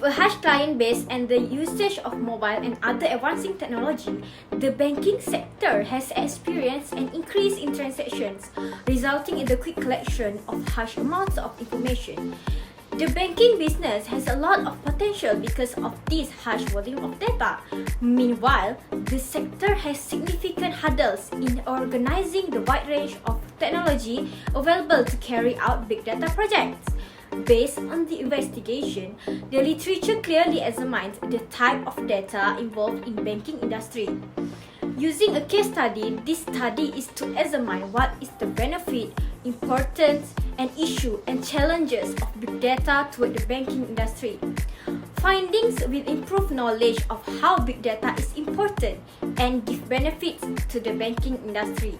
With a harsh client base and the usage of mobile and other advancing technology, the banking sector has experienced an increase in transactions, resulting in the quick collection of harsh amounts of information. The banking business has a lot of potential because of this harsh volume of data. Meanwhile, the sector has significant hurdles in organizing the wide range of technology available to carry out big data projects. Based on the investigation, the literature clearly examines the type of data involved in banking industry. Using a case study, this study is to examine what is the benefit, importance, and issue and challenges of big data toward the banking industry. Findings will improve knowledge of how big data is important and give benefits to the banking industry,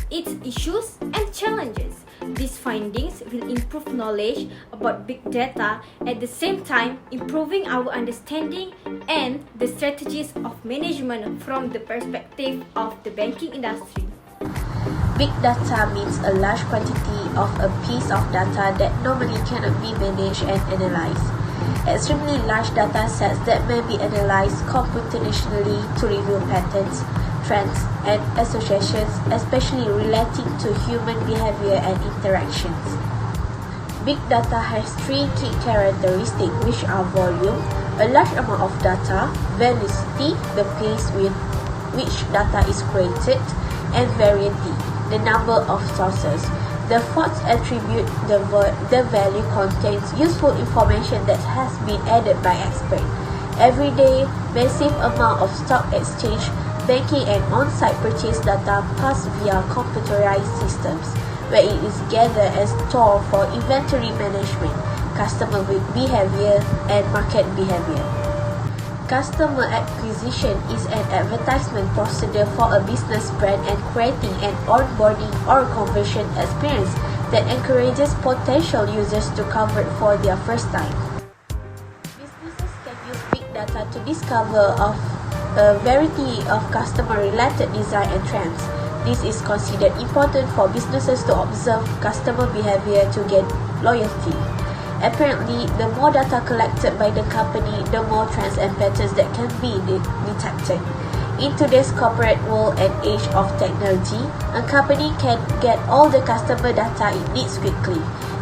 its issues and challenges. These findings will improve knowledge about big data, at the same time improving our understanding and the strategies of management from the perspective of the banking industry. Big data means a large quantity of a piece of data that normally cannot be managed and analyzed. Extremely large data sets that may be analyzed computationally to reveal patterns, trends, and associations, especially relating to human behavior and interactions. Big data has three key characteristics, which are volume, a large amount of data, velocity, the pace with which data is created, and variety, the number of sources. The fourth attribute, the value, contains useful information that has been added by experts. Every day, massive amount of stock exchange, banking and on-site purchase data pass via computerized systems, where it is gathered and stored for inventory management, customer behavior, and market behavior. Customer acquisition is an advertisement procedure for a business brand and creating an onboarding or conversion experience that encourages potential users to convert for their first time. Businesses can use big data to discover a variety of customer-related design and trends. This is considered important for businesses to observe customer behavior to gain loyalty. Apparently, the more data collected by the company, the more trends and patterns that can be detected. In today's corporate world and age of technology, a company can get all the customer data it needs quickly.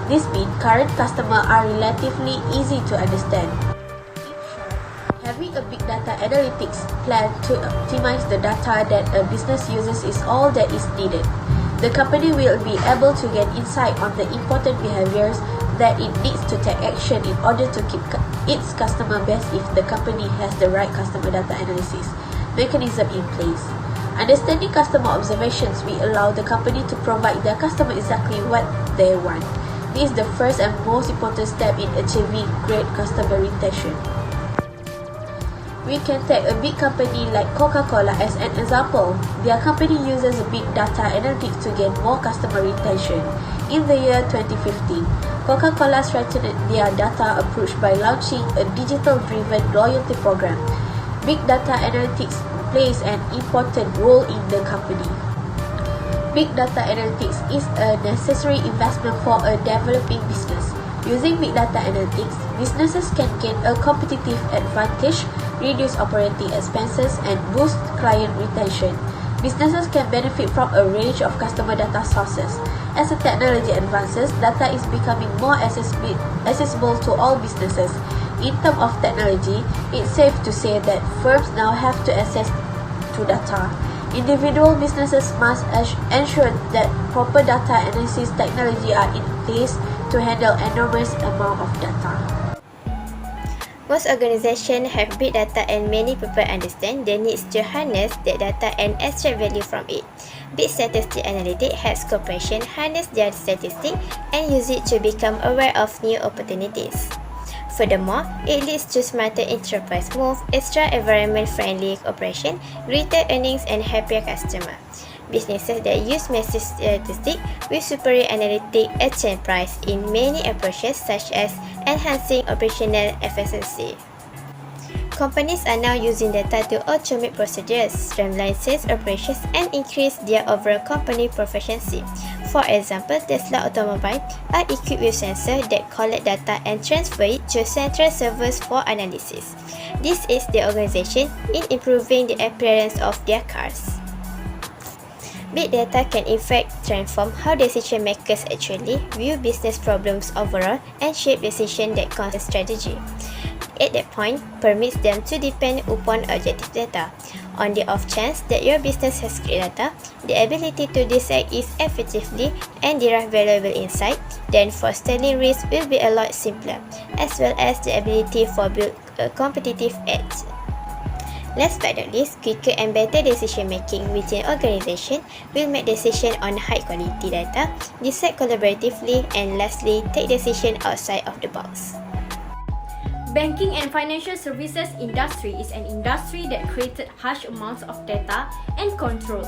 This means current customers are relatively easy to understand. Having a big data analytics plan to optimize the data that a business uses is all that is needed. The company will be able to get insight on the important behaviors that it needs to take action in order to keep its customer base if the company has the right customer data analysis mechanism in place. Understanding customer observations will allow the company to provide their customer exactly what they want. This is the first and most important step in achieving great customer retention. We can take a big company like Coca-Cola as an example. Their company uses big data analytics to gain more customer retention. In the year 2015, Coca-Cola strengthened their data approach by launching a digital-driven loyalty program. Big data analytics plays an important role in the company. Big data analytics is a necessary investment for a developing business. Using big data analytics, businesses can gain a competitive advantage, reduce operating expenses, and boost client retention. Businesses can benefit from a range of customer data sources. As the technology advances, data is becoming more accessible to all businesses. In terms of technology, it's safe to say that firms now have to access to data. Individual businesses must ensure that proper data analysis technology are in place to handle enormous amount of data. Most organizations have big data and many people understand the needs to harness that data and extract value from it. Big statistic analytics helps corporations harness their statistics and use it to become aware of new opportunities. Furthermore, it leads to smarter enterprise moves, extra environment-friendly operation, greater earnings, and happier customers. Businesses that use massive statistics with superior analytic exchange price in many approaches such as enhancing operational efficiency. Companies are now using data to automate procedures, streamline sales operations, and increase their overall company proficiency. For example, Tesla automobiles are equipped with sensors that collect data and transfer it to central servers for analysis. This aids the organization in improving the appearance of their cars. Big data can in fact transform how decision makers actually view business problems overall and shape decisions that concern strategy. At that point, permits them to depend upon objective data. On the off chance that your business has great data, the ability to decide is effectively and derive valuable insight, then foretelling risk will be a lot simpler, as well as the ability for build a competitive edge. Last but not least, quicker and better decision making within organization will make decisions on high quality data, decide collaboratively, and lastly, take decisions outside of the box. Banking and financial services industry is an industry that created harsh amounts of data and control.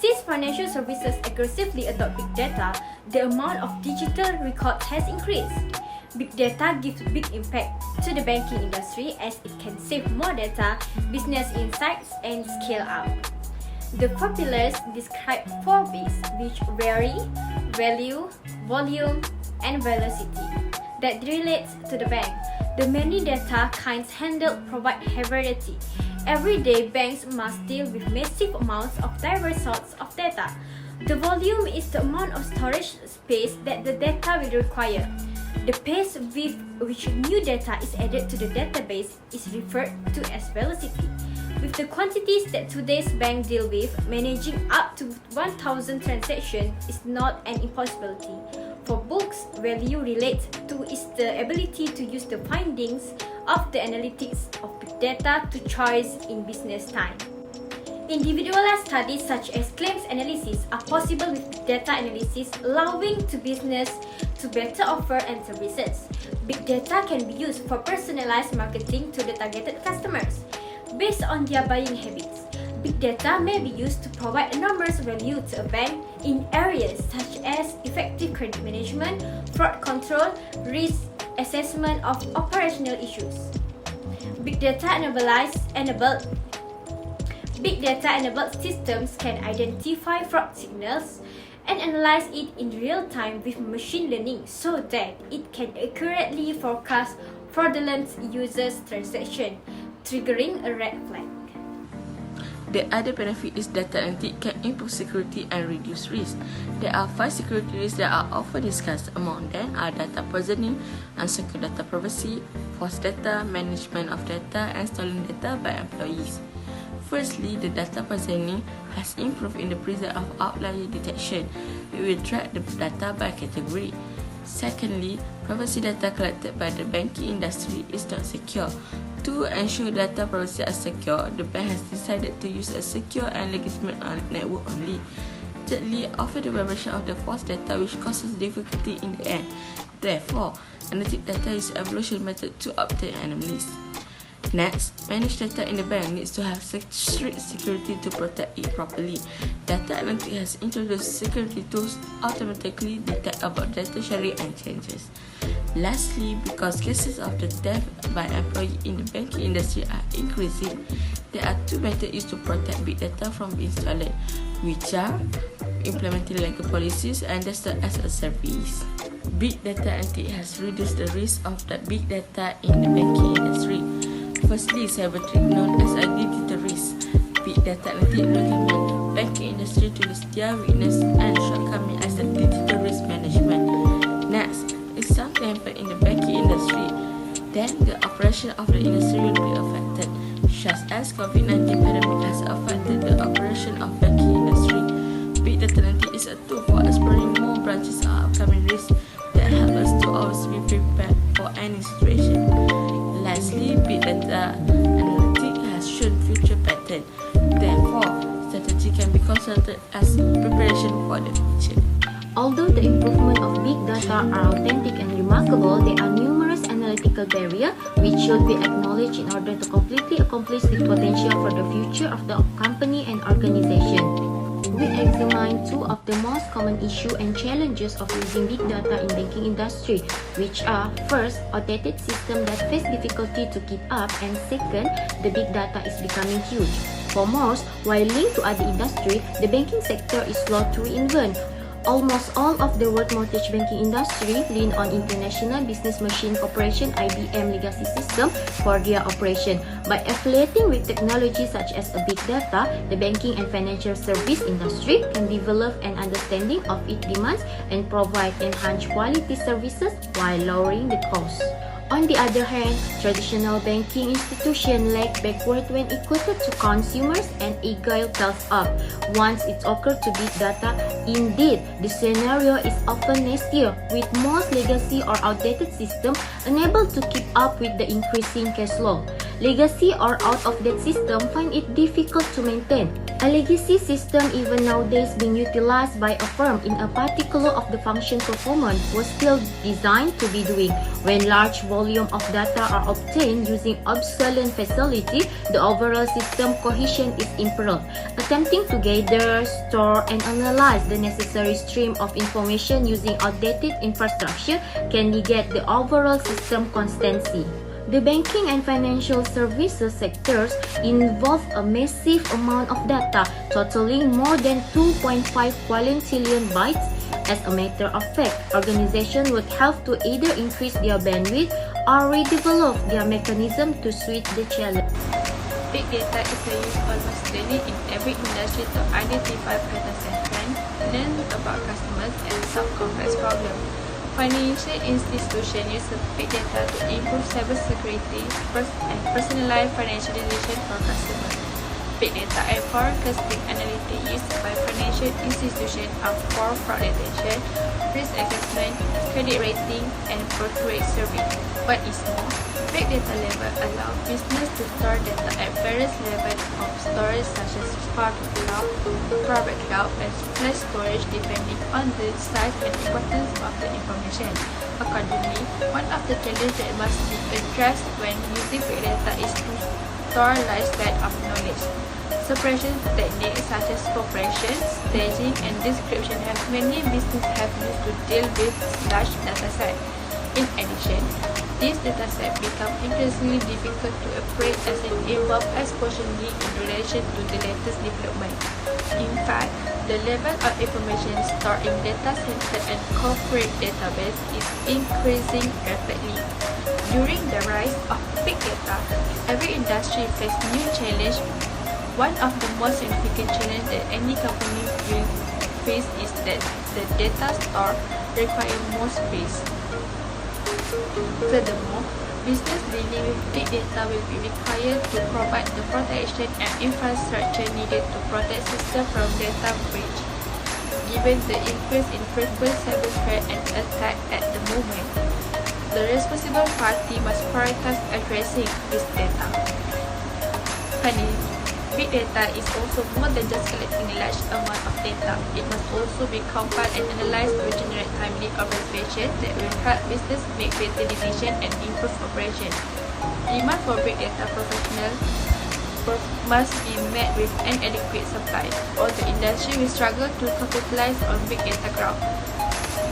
Since financial services aggressively adopt big data, the amount of digital records has increased. Big data gives big impact to the banking industry as it can save more data, business insights, and scale up. The formulas describe 4 Bs, which vary, value, volume, and velocity, that relates to the bank. The many data kinds handled provide heredity. Every day, banks must deal with massive amounts of diverse sorts of data. The volume is the amount of storage space that the data will require. The pace with which new data is added to the database is referred to as velocity. With the quantities that today's bank deal with, managing up to 1,000 transactions is not an impossibility. For books, value relates to is the ability to use the findings of the analytics of big data to choice in business time. Individualized studies such as claims analysis are possible with big data analysis, allowing to business to better offer and services. Big data can be used for personalized marketing to the targeted customers. Based on their buying habits, big data may be used to provide enormous value to a bank in areas such as effective credit management, fraud control, risk assessment of operational issues. Big data enabled systems can identify fraud signals and analyze it in real time with machine learning so that it can accurately forecast fraudulent users' transactions, triggering a red flag. The other benefit is data analytics can improve security and reduce risk. There are 5 security risks that are often discussed. Among them are data poisoning, unsecure data privacy, false data, management of data, and stolen data by employees. Firstly, the data poisoning has improved in the presence of outlier detection. It will track the data by category. Secondly, privacy data collected by the banking industry is not secure. To ensure data privacy are secure, the bank has decided to use a secure and legitimate network only. Thirdly, offer the vibration of the false data which causes difficulty in the end. Therefore, analytic data is an evolution method to obtain anomalies. Next, managed data in the bank needs to have strict security to protect it properly. Data analytics has introduced security tools automatically detect about data sharing and changes. Lastly, because cases of the theft by employees in the banking industry are increasing, there are 2 methods used to protect big data from being stolen, which are implementing legal policies and data as a service. Big data analytics has reduced the risk of that big data in the banking industry. Firstly, cyber threat known as identity risk. Big data analytics recommend banking industry to list their weakness and shortcomings as a digital risk management. Next, if something happens in the banking industry, then the operation of the industry will be affected, just as COVID-19 pandemic has affected the operation of banking industry. Big data analytics is a tool for exploring more branches of upcoming risks that help us to always be prepared for any situation. Lastly, big data analytics has shown future pattern. Therefore, strategy can be consulted as preparation for the future. Although the improvement of big data are authentic and remarkable, there are numerous analytical barriers which should be acknowledged in order to completely accomplish the potential for the future of the company and organization. We examine 2 of the most common issues and challenges of using big data in banking industry, which are first, outdated system that face difficulty to keep up, and second, the big data is becoming huge. For most, while linked to other industry, the banking sector is slow to reinvent. Almost all of the world mortgage banking industry lean on International Business Machine Corporation (IBM) legacy system for their operation. By affiliating with technology such as big data, the banking and financial service industry can develop an understanding of its demands and provide enhanced quality services while lowering the cost. On the other hand, traditional banking institutions lag backward when equated to consumers and agile tells up. Once it occurs to big data, indeed, the scenario is often nastier, with most legacy or outdated systems unable to keep up with the increasing cash flow. Legacy or out-of-date system find it difficult to maintain. A legacy system even nowadays being utilized by a firm in a particular of the function performance was still designed to be doing. When large volume of data are obtained using obsolete facility, the overall system cohesion is imperiled. Attempting to gather, store, and analyze the necessary stream of information using outdated infrastructure can negate the overall system constancy. The banking and financial services sectors involve a massive amount of data, totaling more than 2.5 quintillion bytes. As a matter of fact, organizations would have to either increase their bandwidth or redevelop their mechanism to suit the challenge. Big data is used almost daily in every industry to identify patterns and trends, learn about customers, and solve complex problems. Financial institutions use big data to improve cybersecurity and personalize financial decisions for customers. Big data and forecasting analytics used by financial institutions are for fraud detection, risk assessment, credit rating, and corporate service. What is more, big data level allow business to store data at various levels of storage such as public cloud, private cloud, and flash storage depending on the size and importance of the information. Accordingly, one of the challenges that must be addressed when using big data is to store large set of knowledge. Suppression techniques such as compression, staging, and description have many businesses have used to deal with large datasets. In addition, these datasets become increasingly difficult to operate as it involves exponentially in relation to the latest development. In fact, the level of information stored in data center and corporate database is increasing rapidly. During the rise of big data, every industry faces new challenges. One of the most significant challenges that any company will face is that the data stored requires more space. Furthermore, business dealing with big data will be required to provide the protection and infrastructure needed to protect systems from data breach. Given the increase in frequent cyber threat and attack at the moment, the responsible party must prioritize addressing this data. Finally, big data is also more than just collecting a large amount of data. It must also be compiled and analyzed to generate timely observations that will help business make better decisions and improve operations. Demand for big data professionals must be met with an adequate supply, or the industry will struggle to capitalize on big data growth.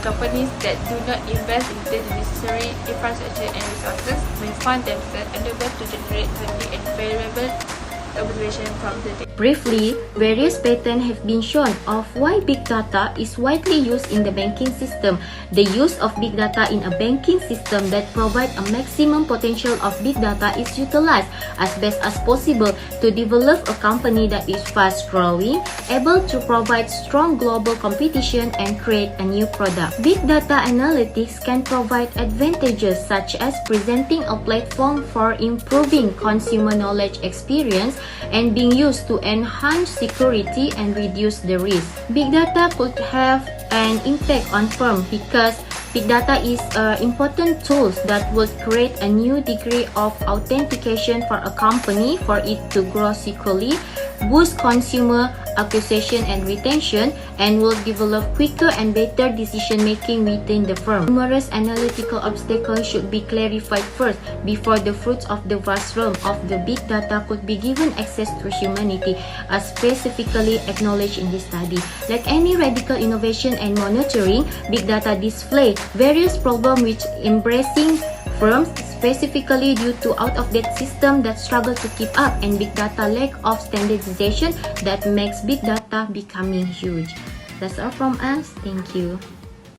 Companies that do not invest in the necessary infrastructure and resources may find themselves unable to generate timely and valuable observation from the data. Briefly, various patterns have been shown of why big data is widely used in the banking system. The use of big data in a banking system that provides a maximum potential of big data is utilized as best as possible to develop a company that is fast growing, able to provide strong global competition, and create a new product. Big data analytics can provide advantages such as presenting a platform for improving consumer knowledge experience and being used to enhance security and reduce the risk. Big data could have an impact on firms because big data is an important tool that would create a new degree of authentication for a company for it to grow securely, boost consumer acquisition and retention, and will develop quicker and better decision making within the firm. Numerous analytical obstacles should be clarified first before the fruits of the vast realm of the big data could be given access to humanity, as specifically acknowledged in this study. Like any radical innovation and monitoring, big data display various problems which embracing firms, specifically due to out-of-date systems that struggle to keep up and big data lack of standardization that makes big data becoming huge. That's all from us. Thank you.